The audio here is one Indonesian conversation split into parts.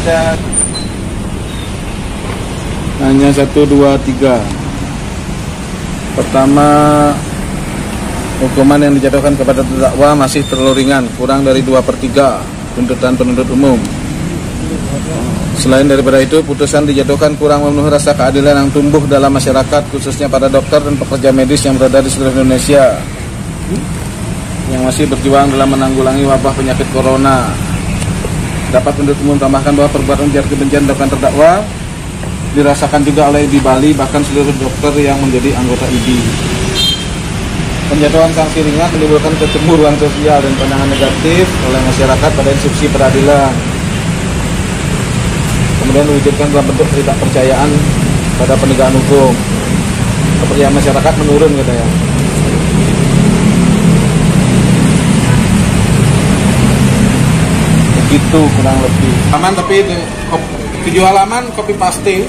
Dan hanya 1, 2, 3. Pertama, hukuman yang dijatuhkan kepada terdakwa masih terlalu ringan, kurang dari 2/3 tuntutan penuntut umum. Selain daripada itu, putusan dijatuhkan kurang memenuhi rasa keadilan yang tumbuh dalam masyarakat, khususnya pada dokter dan pekerja medis yang berada di seluruh Indonesia yang masih berjuang dalam menanggulangi wabah penyakit corona. Dapat penuntut umum tambahkan bahwa perbuatan ujaran kebencian dilakukan terdakwa dirasakan juga oleh IDI Bali, bahkan seluruh dokter yang menjadi anggota IDI. Penjatuhan sanksi ringan menimbulkan kecemburuan sosial dan pandangan negatif oleh masyarakat pada institusi peradilan. Kemudian diwujudkan dalam bentuk ketidakpercayaan pada penegakan hukum. Kepercayaan masyarakat menurun katanya. Begitu kurang lebih. Aman, tapi 7 halaman copy paste.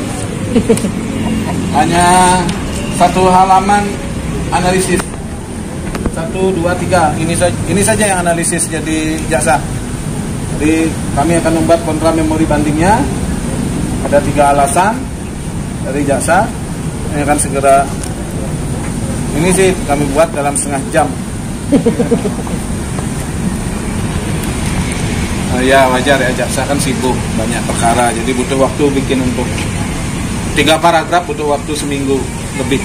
Hanya 1 halaman analisis. 1, 2, 3. Ini saja yang analisis jadi jaksa. Jadi kami akan membuat kontra memori bandingnya. Ada 3 alasan dari jaksa. Ini akan segera. Ini sih kami buat dalam setengah jam. Ya wajar ya, jaksa kan sibuk, banyak perkara, jadi butuh waktu bikin untuk 3 paragraf, butuh waktu seminggu lebih.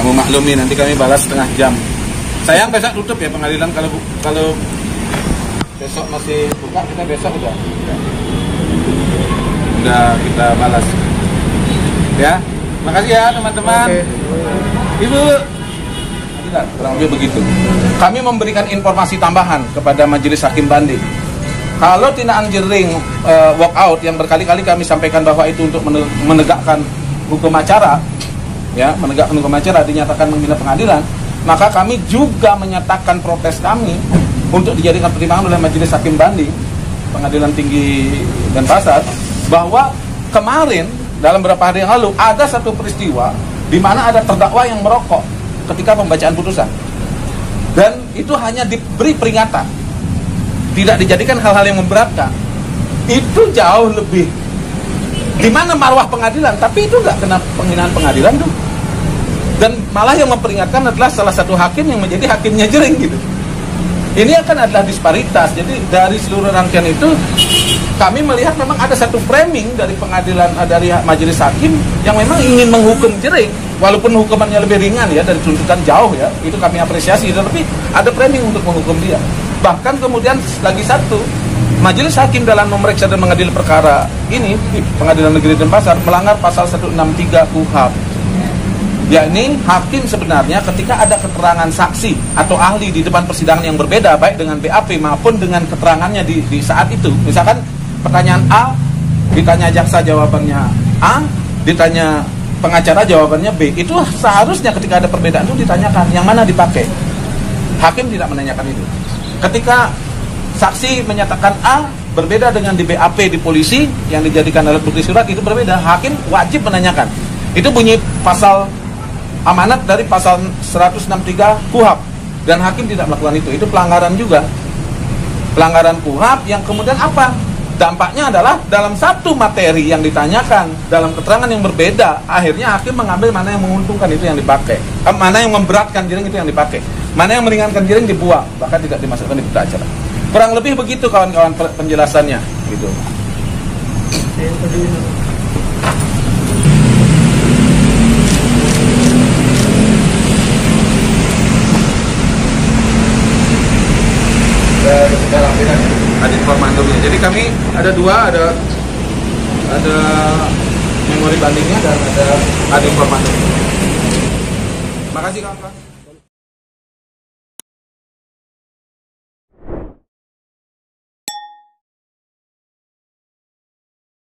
Kamu maklumi, nanti kami balas setengah jam. Sayang besok tutup ya pengadilan, kalau besok masih buka, kita besok udah kita balas. Ya, makasih ya teman-teman. Ibu. Kurang lebih begitu. Kami memberikan informasi tambahan kepada majelis hakim banding. Kalau tindakan jering walkout yang berkali-kali kami sampaikan bahwa itu untuk menegakkan hukum acara, ya, menegakkan hukum acara dinyatakan menghina pengadilan, maka kami juga menyatakan protes kami untuk dijadikan pertimbangan oleh majelis hakim banding Pengadilan Tinggi Denpasar, bahwa kemarin dalam beberapa hari yang lalu ada satu peristiwa di mana ada terdakwa yang merokok ketika pembacaan putusan, dan itu hanya diberi peringatan, tidak dijadikan hal-hal yang memberatkan. Itu jauh lebih, di mana marwah pengadilan, tapi itu nggak kena penghinaan pengadilan tuh. Dan malah yang memperingatkan adalah salah satu hakim yang menjadi hakimnya jering gitu. Ini akan adalah disparitas. Jadi dari seluruh rangkaian itu kami melihat memang ada satu framing dari pengadilan, dari majelis hakim yang memang ingin menghukum jering, walaupun hukumannya lebih ringan ya dari tuntutan jauh ya, itu kami apresiasi, tapi ada framing untuk menghukum dia. Bahkan kemudian lagi satu, majelis hakim dalam memeriksa dan mengadili perkara ini di Pengadilan Negeri Denpasar melanggar pasal 163 KUHP. Yakni hakim sebenarnya ketika ada keterangan saksi atau ahli di depan persidangan yang berbeda, baik dengan BAP maupun dengan keterangannya di saat itu, misalkan pertanyaan A ditanya jaksa jawabannya A, ditanya pengacara jawabannya B, itu seharusnya ketika ada perbedaan itu ditanyakan yang mana dipakai. Hakim tidak menanyakan itu. Ketika saksi menyatakan A berbeda dengan di BAP di polisi yang dijadikan alat bukti surat, itu berbeda, hakim wajib menanyakan. Itu bunyi pasal amanat dari pasal 163 KUHP, dan hakim tidak melakukan itu. Itu pelanggaran juga, pelanggaran KUHP yang kemudian apa? Dampaknya adalah dalam satu materi yang ditanyakan dalam keterangan yang berbeda, akhirnya hakim mengambil mana yang menguntungkan itu yang dipakai, mana yang memberatkan jering itu yang dipakai, mana yang meringankan jering dibuang, bahkan tidak dimasukkan di berita acara. Kurang lebih begitu kawan-kawan penjelasannya gitu. Ada informatornya. Jadi kami ada dua, ada memori bandingnya dan ada informatornya. Makasih kawan-kawan.